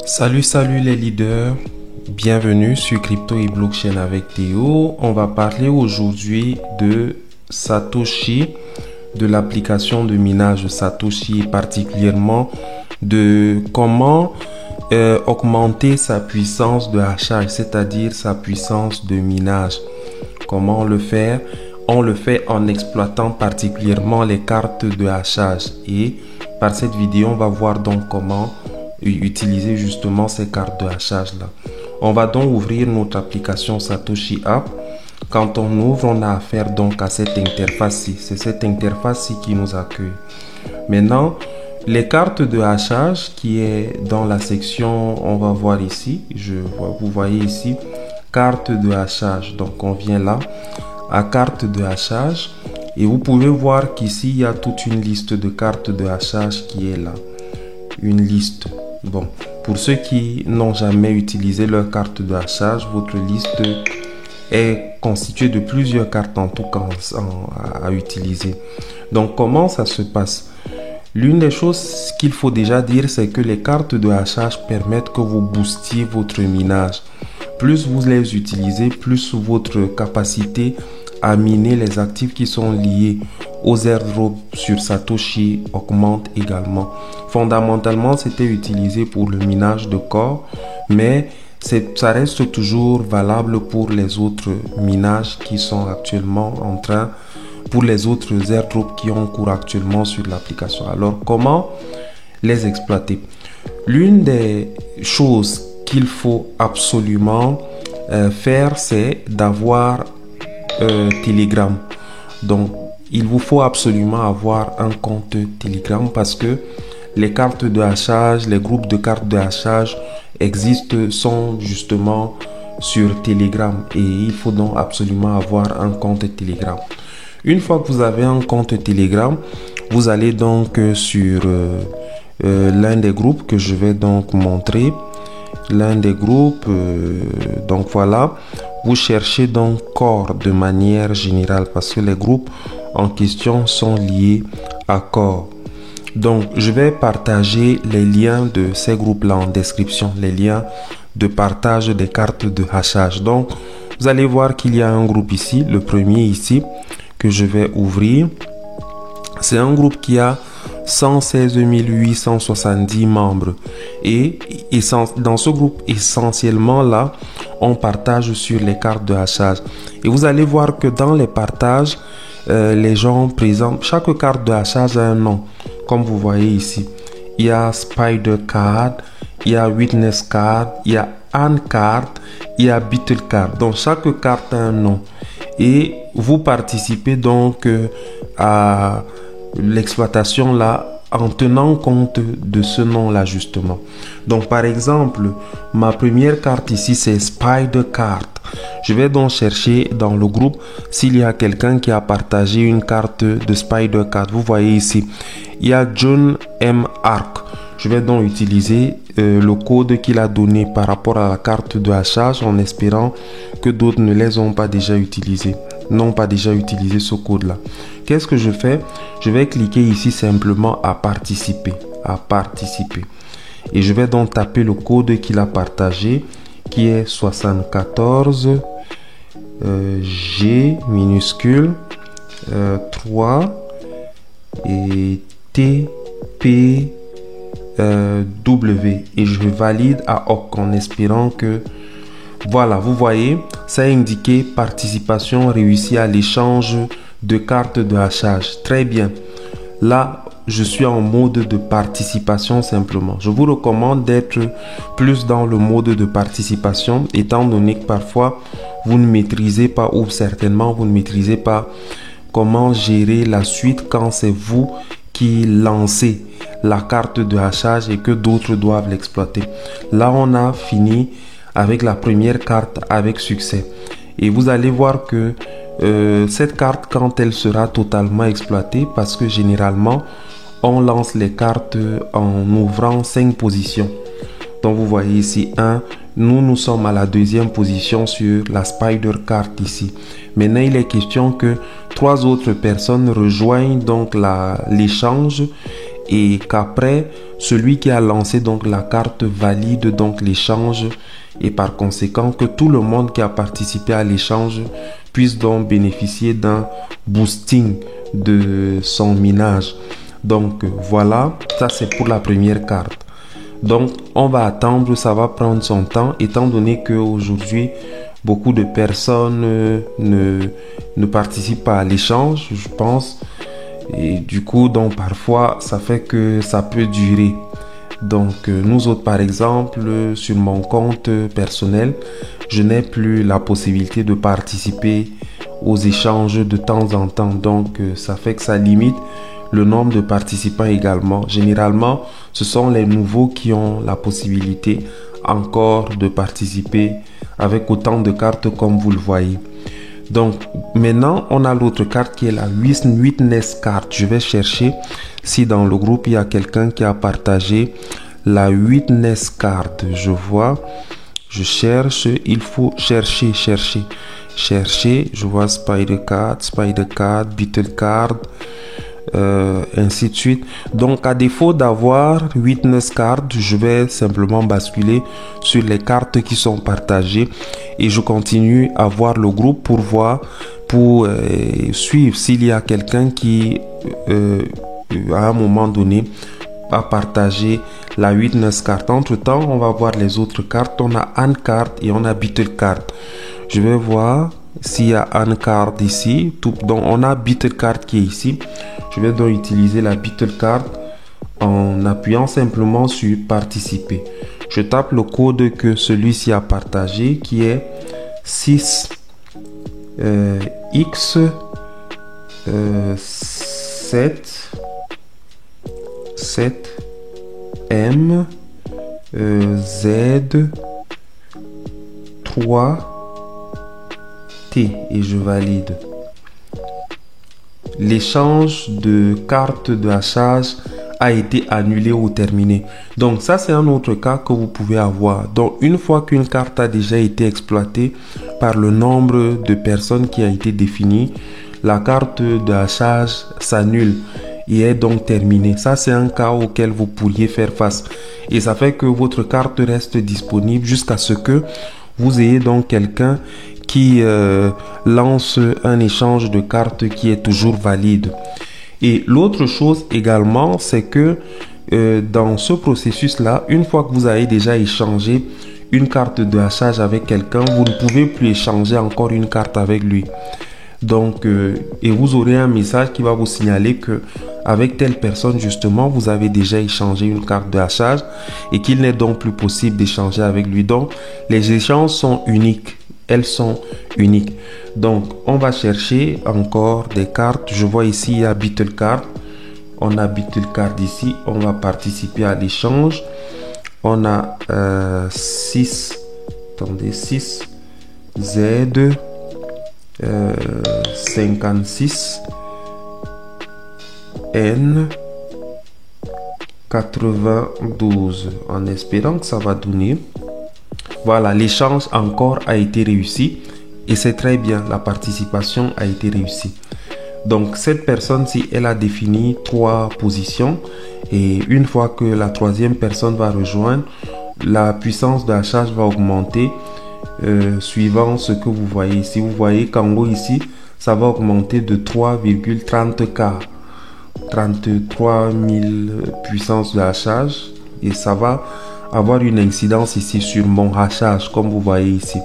Salut les leaders, bienvenue sur Crypto et Blockchain avec Théo. On va parler aujourd'hui de Satoshi, de l'application de minage Satoshi, particulièrement de comment augmenter sa puissance de hachage, c'est-à-dire sa puissance de minage. Comment le faire? On le fait en exploitant particulièrement les cartes de hachage. Et par cette vidéo, on va voir donc comment utiliser justement ces cartes de hachage là. On va donc ouvrir notre application Satoshi App. Quand on ouvre, on a affaire donc à cette interface-ci. C'est cette interface-ci qui nous accueille. Maintenant, les cartes de hachage qui est dans la section, on va voir ici. Vous voyez ici, carte de hachage. Donc on vient là à carte de hachage et vous pouvez voir qu'ici il y a toute une liste de cartes de hachage qui est là. Une liste. Bon, pour ceux qui n'ont jamais utilisé leur carte de hachage, votre liste est constituée de plusieurs cartes en tout cas à utiliser. Donc comment ça se passe? L'une des choses qu'il faut déjà dire, c'est que les cartes de hachage permettent que vous boostiez votre minage. Plus vous les utilisez, plus votre capacité à miner les actifs qui sont liés aux airdrops sur Satoshi augmente également. Fondamentalement, c'était utilisé pour le minage de corps, mais ça reste toujours valable pour les autres minages qui sont actuellement en train, pour les autres airdrops qui ont cours actuellement sur l'application. Alors, comment les exploiter? L'une des choses qu'il faut absolument faire, c'est d'avoir Telegram. Donc, il vous faut absolument avoir un compte Telegram parce que les cartes de hachage, les groupes de cartes de hachage sont justement sur Telegram et il faut donc absolument avoir un compte Telegram. Une fois que vous avez un compte Telegram, vous allez donc sur l'un des groupes que je vais donc montrer. L'un des groupes, donc voilà, vous cherchez donc Core de manière générale parce que les groupes en question sont liés à Core. Donc je vais partager les liens de ces groupes là en description, les liens de partage des cartes de hachage. Donc vous allez voir qu'il y a un groupe ici, le premier ici que je vais ouvrir. C'est un groupe qui a 116 870 membres et dans ce groupe essentiellement là on partage sur les cartes de hachage et vous allez voir que dans les partages les gens présentent, chaque carte de hachage a un nom comme vous voyez ici. Il y a Spider Card, il y a Witness Card, il y a Anne Card, il y a Beetle Card. Donc chaque carte a un nom et vous participez donc à l'exploitation là en tenant compte de ce nom là justement. Donc par exemple, ma première carte ici c'est Spider Card. Je vais donc chercher dans le groupe s'il y a quelqu'un qui a partagé une carte de Spider Card. Vous voyez ici, il y a John M. Ark. Je vais donc utiliser le code qu'il a donné par rapport à la carte de hachage en espérant que d'autres ne les ont pas déjà utilisés. N'ont pas déjà utilisé ce code là. Qu'est-ce que je fais? Je vais cliquer ici simplement à participer, et je vais donc taper le code qu'il a partagé qui est 74 G minuscule 3 et T P W et je valide à OK en espérant que voilà, vous voyez, ça a indiqué participation réussie à l'échange de cartes de hachage. Très bien. Là, je suis en mode de participation simplement. Je vous recommande d'être plus dans le mode de participation étant donné que parfois vous ne maîtrisez pas ou certainement vous ne maîtrisez pas comment gérer la suite quand c'est vous qui lancez la carte de hachage et que d'autres doivent l'exploiter. Là, on a fini avec la première carte avec succès. Et vous allez voir que cette carte, quand elle sera totalement exploitée, parce que généralement, on lance les cartes en ouvrant 5 positions. Donc, vous voyez ici 1. Nous sommes à la deuxième position sur la Spider Card ici. Maintenant, il est question que 3 autres personnes rejoignent donc l'échange et qu'après celui qui a lancé donc la carte valide donc l'échange et par conséquent que tout le monde qui a participé à l'échange puisse donc bénéficier d'un boosting de son minage. Donc voilà, ça c'est pour la première carte. Donc on va attendre, ça va prendre son temps étant donné que aujourd'hui beaucoup de personnes ne participent pas à l'échange, je pense. Et du coup, donc parfois, ça fait que ça peut durer. Donc, nous autres, par exemple, sur mon compte personnel, je n'ai plus la possibilité de participer aux échanges de temps en temps. Donc, ça fait que ça limite le nombre de participants également. Généralement, ce sont les nouveaux qui ont la possibilité encore de participer avec autant de cartes comme vous le voyez. Donc maintenant on a l'autre carte qui est la Witness card. Je vais chercher si dans le groupe il y a quelqu'un qui a partagé la Witness card. Je vois, je cherche, il faut chercher. Je vois Spider card, Beetle card, ainsi de suite. Donc à défaut d'avoir Witness card, je vais simplement basculer sur les cartes qui sont partagées et je continue à voir le groupe pour voir, pour suivre s'il y a quelqu'un qui à un moment donné a partagé la Witness card. Entre temps on va voir les autres cartes. On a Anne card et on a Beetle card. Je vais voir s'il y a Anne card ici. Donc on a Beetle card qui est ici. Je vais donc utiliser la Beetle card en appuyant simplement sur participer. Je tape le code que celui-ci a partagé qui est 6 X 7 M Z 3 T et je valide. L'échange de cartes de hachage a été annulé ou terminé. Donc ça c'est un autre cas que vous pouvez avoir. Donc une fois qu'une carte a déjà été exploitée par le nombre de personnes qui a été défini, la carte de hachage s'annule et est donc terminée. Ça c'est un cas auquel vous pourriez faire face et ça fait que votre carte reste disponible jusqu'à ce que vous ayez donc quelqu'un qui lance un échange de cartes qui est toujours valide. Et l'autre chose également, c'est que dans ce processus-là, une fois que vous avez déjà échangé une carte de hachage avec quelqu'un, vous ne pouvez plus échanger encore une carte avec lui. Donc, et vous aurez un message qui va vous signaler que avec telle personne, justement, vous avez déjà échangé une carte de hachage et qu'il n'est donc plus possible d'échanger avec lui. Donc, les échanges sont uniques. Elles sont uniques. Donc, on va chercher encore des cartes. Je vois ici, il y a Beetle card. On a Beetle card ici. On va participer à l'échange. On a 6 Z 56 N 92 en espérant que ça va donner. Voilà, l'échange encore a été réussi et c'est très bien, la participation a été réussie. Donc cette personne-ci, elle a défini 3 positions et une fois que la troisième personne va rejoindre, la puissance de hachage va augmenter suivant ce que vous voyez ici. Vous voyez qu'en haut ici, ça va augmenter de 3,30K, 33 000 puissance de hachage et ça va avoir une incidence ici sur mon hachage comme vous voyez ici.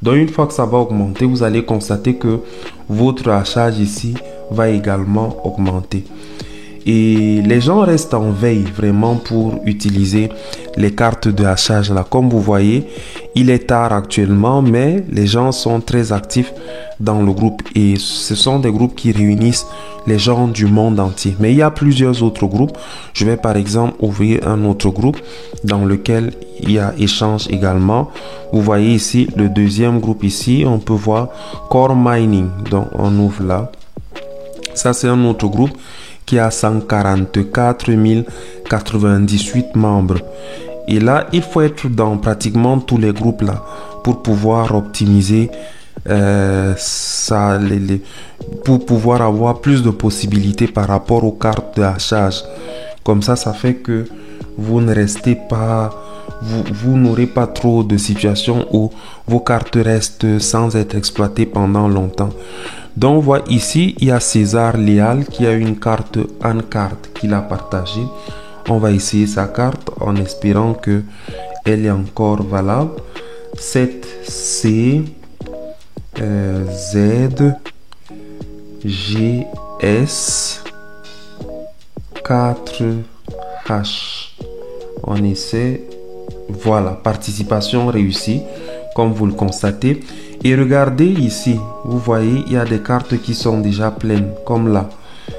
Donc une fois que ça va augmenter, vous allez constater que votre hachage ici va également augmenter. Et les gens restent en veille vraiment pour utiliser les cartes de hachage là. Comme vous voyez, il est tard actuellement, mais les gens sont très actifs dans le groupe et ce sont des groupes qui réunissent les gens du monde entier. Mais il y a plusieurs autres groupes. Je vais par exemple ouvrir un autre groupe dans lequel il y a échange également. Vous voyez ici le deuxième groupe ici, on peut voir Core Mining. Donc on ouvre là. Ça c'est un autre groupe qui a 144 098 membres. Et là, il faut être dans pratiquement tous les groupes là pour pouvoir optimiser pour pouvoir avoir plus de possibilités par rapport aux cartes de hachage Comme ça fait que vous ne restez pas, vous n'aurez pas trop de situations où vos cartes restent sans être exploitées pendant longtemps. Donc, on voit ici, il y a César Léal qui a une carte en carte qu'il a partagée. On va essayer sa carte en espérant que elle est encore valable. 7C Z G S 4H. On essaie. Voilà, participation réussie, comme vous le constatez. Et regardez ici, vous voyez, il y a des cartes qui sont déjà pleines, comme là,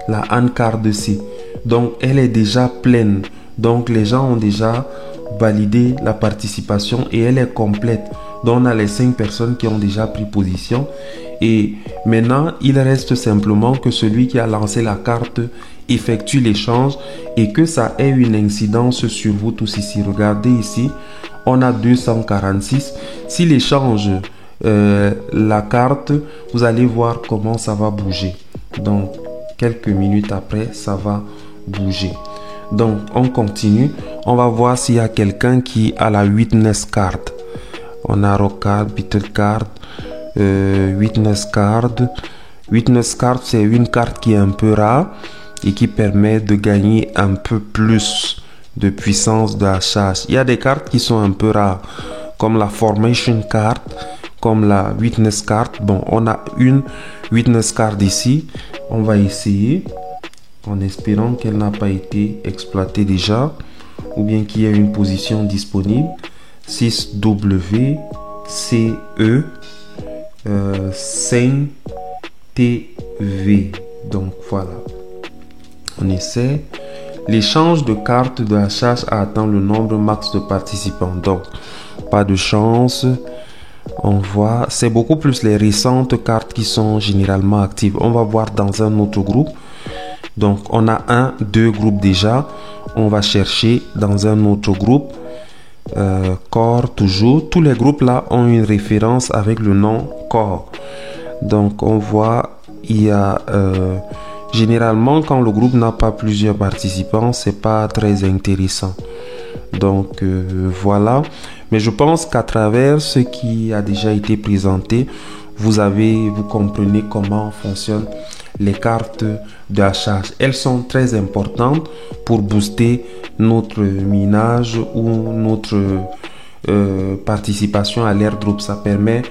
la carte ici. Donc, elle est déjà pleine. Donc, les gens ont déjà validé la participation et elle est complète. Donc, on a les 5 personnes qui ont déjà pris position. Et maintenant, il reste simplement que celui qui a lancé la carte effectue l'échange et que ça ait une incidence sur vous tous ici. Regardez ici, on a 246. S'il échange la carte, vous allez voir comment ça va bouger. Donc, quelques minutes après, ça va bouger. Donc, on continue. On va voir s'il y a quelqu'un qui a la Witness Card. On a Rock Card, Battle Card, Witness Card. Witness Card, c'est une carte qui est un peu rare et qui permet de gagner un peu plus de puissance de la charge. Il y a des cartes qui sont un peu rares, comme la Formation Card, comme la Witness Card. Bon, on a une Witness Card ici. On va essayer, en espérant qu'elle n'a pas été exploitée déjà, ou bien qu'il y ait une position disponible. 6W CE 5TV. Donc voilà, on essaie. L'échange de cartes de la charge a atteint le nombre max de participants. Donc pas de chance. On voit, c'est beaucoup plus les récentes cartes qui sont généralement actives. On va voir dans un autre groupe. Donc on a 2 groupes déjà. On va chercher dans un autre groupe. Corps toujours. Tous les groupes là ont une référence avec le nom corps. Donc on voit, il y a généralement quand le groupe n'a pas plusieurs participants, c'est pas très intéressant. Donc voilà. Mais je pense qu'à travers ce qui a déjà été présenté, vous comprenez comment fonctionnent les cartes de la charge. Elles sont très importantes pour booster notre minage ou notre participation à l'airdrop. Ça permet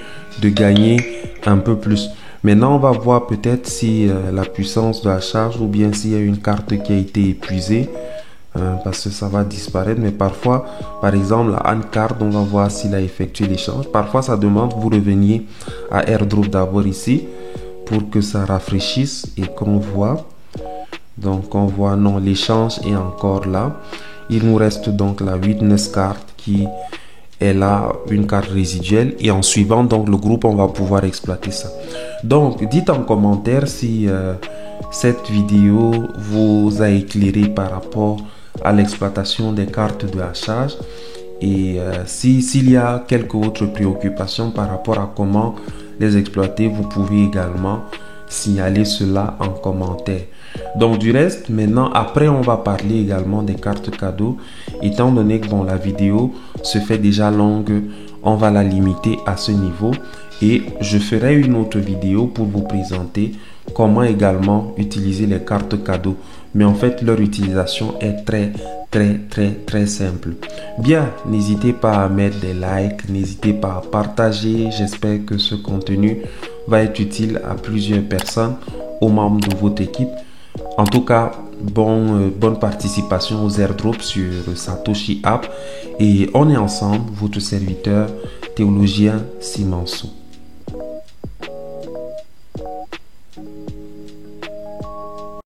de gagner un peu plus. Maintenant, on va voir peut-être si la puissance de la charge ou bien s'il y a une carte qui a été épuisée. Parce que ça va disparaître, mais parfois, par exemple, la hand card, on va voir s'il a effectué l'échange. Parfois, ça demande que vous reveniez à airdrop d'abord ici pour que ça rafraîchisse et qu'on voit. Donc, on voit non, l'échange est encore là. Il nous reste donc la Witness Card qui est là, une carte résiduelle. Et en suivant donc le groupe, on va pouvoir exploiter ça. Donc, dites en commentaire si cette vidéo vous a éclairé par rapport à l'exploitation des cartes de la charge et s'il y a quelques autres préoccupations par rapport à comment les exploiter, vous pouvez également signaler cela en commentaire. Donc du reste, maintenant après on va parler également des cartes cadeaux. Étant donné que bon, la vidéo se fait déjà longue, on va la limiter à ce niveau et je ferai une autre vidéo pour vous présenter comment également utiliser les cartes cadeaux. Mais en fait, leur utilisation est très simple. Bien, n'hésitez pas à mettre des likes, n'hésitez pas à partager. J'espère que ce contenu va être utile à plusieurs personnes, aux membres de votre équipe. En tout cas, bonne participation aux airdrops sur Satoshi App. Et on est ensemble, votre serviteur théologien Simanso.